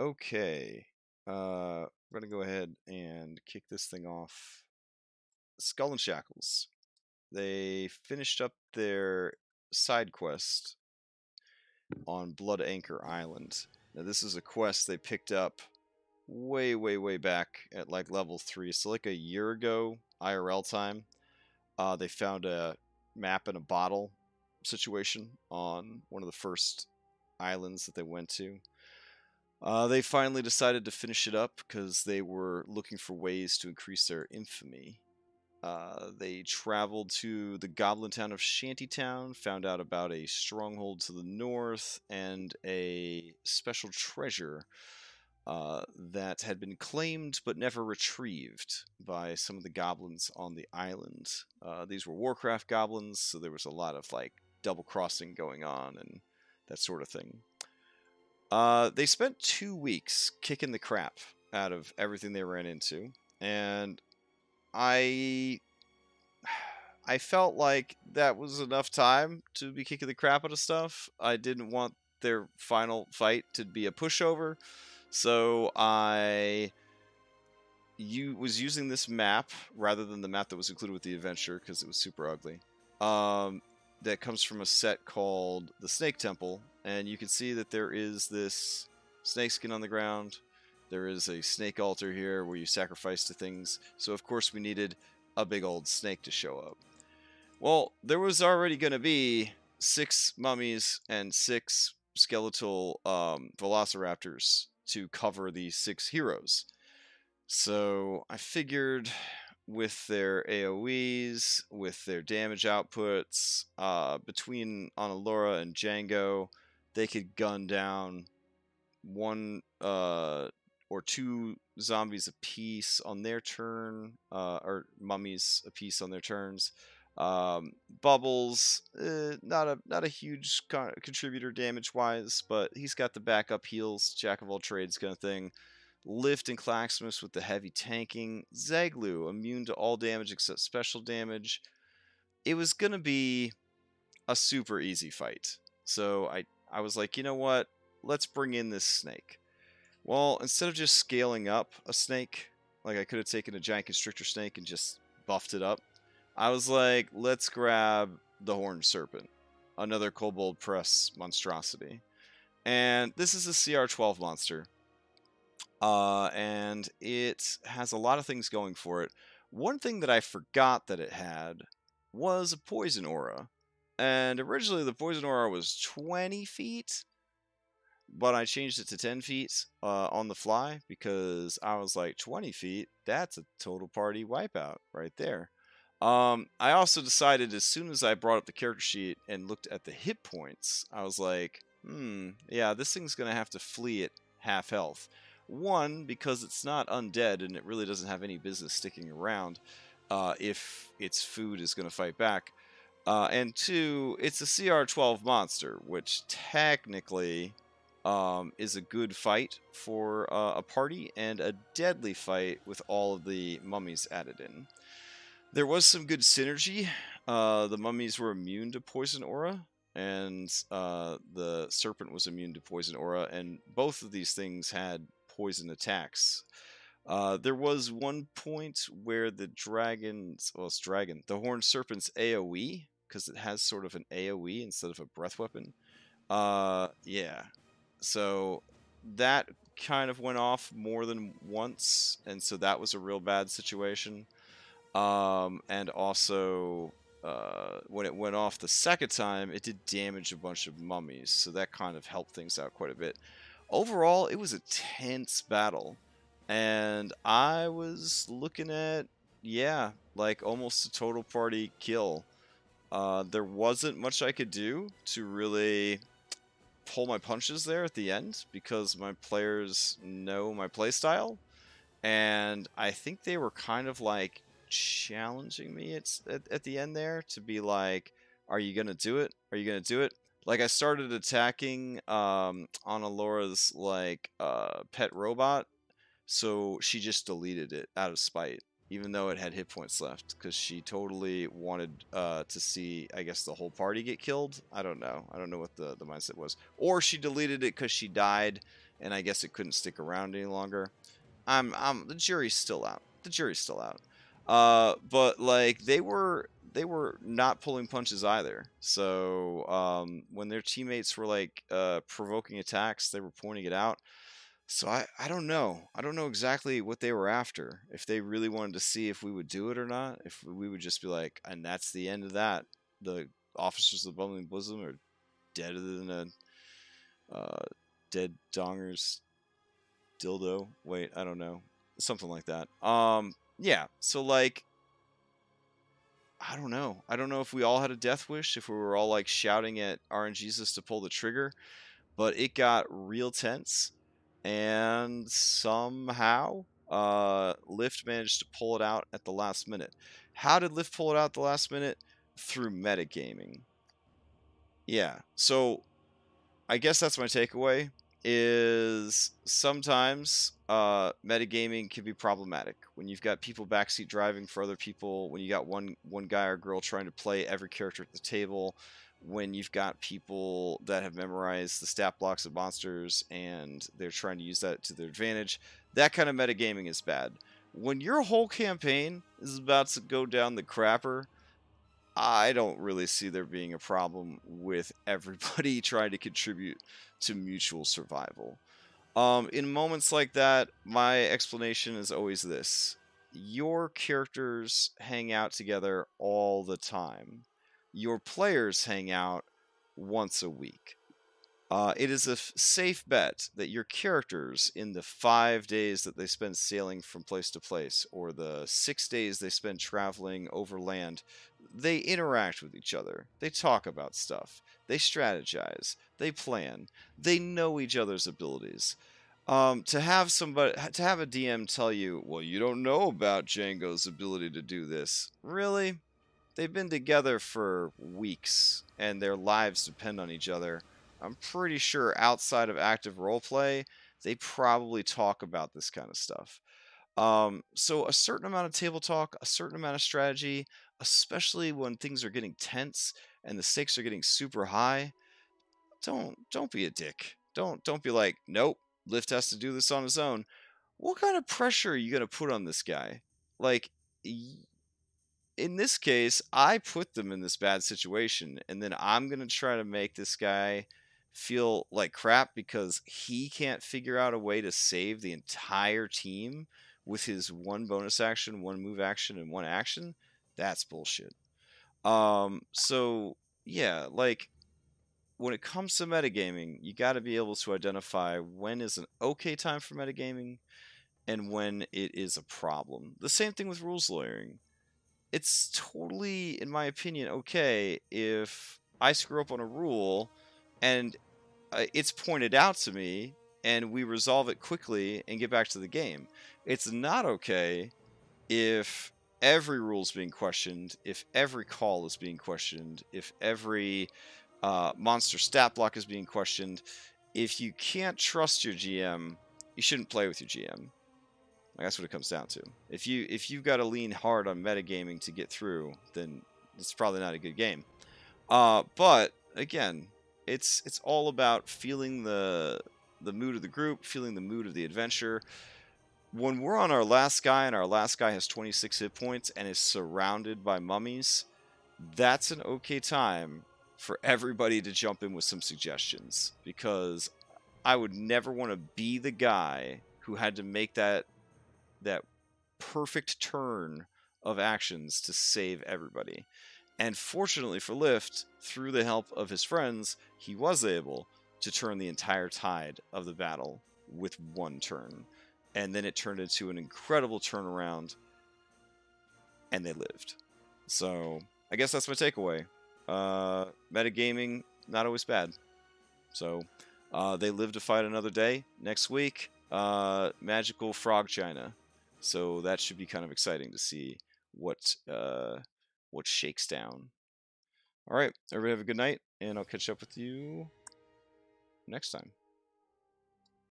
Okay. We're going to go ahead and kick this thing off. Skull and Shackles. They finished up their side quest on Blood Anchor Island. Now, this is a quest they picked up way back at like level 3. So, like a year ago, IRL time, they found a map in a bottle situation on one of the first islands that they went to. They finally decided to finish it up because they were looking for ways to increase their infamy. They traveled to the goblin town of Shantytown, found out about a stronghold to the north, and a special treasure that had been claimed but never retrieved by some of the goblins on the island. These were Warcraft goblins, so there was a lot of like double crossing going on and that sort of thing. They spent 2 weeks kicking the crap out of everything they ran into, and I felt like that was enough time to be kicking the crap out of stuff. I didn't want their final fight to be a pushover, so I was using this map rather than the map that was included with the adventure because it was super ugly. That comes from a set called the Snake Temple, and you can see that there is this snake skin on the ground. There is a snake altar here where you sacrifice to things. So of course we needed a big old snake to show up. Well, there was already going to be 6 mummies and 6 skeletal velociraptors to cover these 6 heroes. So I figured with their AoEs, with their damage outputs, between Onalora and Django, they could gun down 1 or 2 zombies apiece on their turn, or mummies apiece on their turns. Bubbles, not a huge contributor damage-wise, but he's got the backup heals, jack of all trades kind of thing. Lift and Claxmus with the heavy tanking. Zaglu, immune to all damage except special damage. It was going to be a super easy fight. So I was like, you know what? Let's bring in this snake. Well, instead of just scaling up a snake, like I could have taken a giant constrictor snake and just buffed it up, I was like, let's grab the Horned Serpent, another Kobold Press monstrosity. And this is a CR12 monster. And it has a lot of things going for it. One thing that I forgot that it had was a poison aura. And originally the poison aura was 20 feet, but I changed it to 10 feet on the fly because I was like, 20 feet? That's a total party wipeout right there. I also decided as soon as I brought up the character sheet and looked at the hit points, I was like, yeah, this thing's going to have to flee at half health. 1, because it's not undead and it really doesn't have any business sticking around if its food is going to fight back. And 2, it's a CR12 monster, which technically is a good fight for a party and a deadly fight with all of the mummies added in. There was some good synergy. The mummies were immune to poison aura, and the serpent was immune to poison aura, and both of these things had poison attacks. There was one point where the the Horned Serpent's AoE, because it has sort of an AoE instead of a breath weapon. Yeah. So that kind of went off more than once, and so that was a real bad situation. And also, when it went off the second time, it did damage a bunch of mummies, so that kind of helped things out quite a bit. Overall, it was a tense battle, and I was looking at, yeah, like almost a total party kill. There wasn't much I could do to really pull my punches there at the end because my players know my playstyle, and I think they were kind of like challenging me at the end there to be like, are you gonna do it? Are you gonna do it? Like I started attacking Onalora's like pet robot, so she just deleted it out of spite, even though it had hit points left, because she totally wanted to see, I guess, the whole party get killed. I don't know what the mindset was. Or she deleted it because she died and I guess it couldn't stick around any longer. The jury's still out. The jury's still out. But like they were not pulling punches either. So when their teammates were like provoking attacks, they were pointing it out. So I don't know. I don't know exactly what they were after. If they really wanted to see if we would do it or not. If we would just be like, and that's the end of that. The officers of the Bubbling Bosom are deader than a dead donger's dildo. Wait, I don't know. Something like that. Yeah. So like, I don't know. I don't know if we all had a death wish, if we were all like shouting at RNGesus to pull the trigger, but it got real tense, and somehow Lyft managed to pull it out at the last minute. How did Lyft pull it out at the last minute? Through metagaming. Yeah. So I guess that's my takeaway is sometimes metagaming can be problematic when you've got people backseat driving for other people, when you got one guy or girl trying to play every character at the table, when you've got people that have memorized the stat blocks of monsters and they're trying to use that to their advantage. That kind of metagaming is bad. When your whole campaign is about to go down the crapper, I don't really see there being a problem with everybody trying to contribute to mutual survival. In moments like that, my explanation is always this: your characters hang out together all the time. Your players hang out once a week. It is a safe bet that your characters, in the 5 days that they spend sailing from place to place, or the 6 days they spend traveling over land, they interact with each other. They talk about stuff. They strategize. They plan. They know each other's abilities. To have a DM tell you, well, you don't know about Django's ability to do this. Really? They've been together for weeks, and their lives depend on each other. I'm pretty sure outside of active roleplay, they probably talk about this kind of stuff. So a certain amount of table talk, a certain amount of strategy, especially when things are getting tense and the stakes are getting super high, don't be a dick. Don't be like, nope, Lift has to do this on his own. What kind of pressure are you gonna put on this guy? Like, in this case, I put them in this bad situation, and then I'm going to try to make this guy feel like crap because he can't figure out a way to save the entire team with his one bonus action, one move action, and one action. That's bullshit. So yeah, like when it comes to metagaming, you got to be able to identify when is an okay time for metagaming and when it is a problem. The same thing with rules lawyering. It's totally, in my opinion, okay if I screw up on a rule and it's pointed out to me and we resolve it quickly and get back to the game. It's not okay if every rule is being questioned, if every call is being questioned, if every monster stat block is being questioned. If you can't trust your GM, you shouldn't play with your GM. That's what it comes down to. If you've got to lean hard on metagaming to get through, then it's probably not a good game. But again, it's all about feeling the mood of the group, feeling the mood of the adventure. When we're on our last guy and our last guy has 26 hit points and is surrounded by mummies, that's an okay time for everybody to jump in with some suggestions, because I would never want to be the guy who had to make that perfect turn of actions to save everybody. And fortunately for Lift, through the help of his friends, he was able to turn the entire tide of the battle with one turn. And then it turned into an incredible turnaround, and they lived. So I guess that's my takeaway. Metagaming, not always bad. So they live to fight another day. Next week, Magical Frog China. So that should be kind of exciting to see what shakes down. All right, everybody have a good night, and I'll catch up with you next time.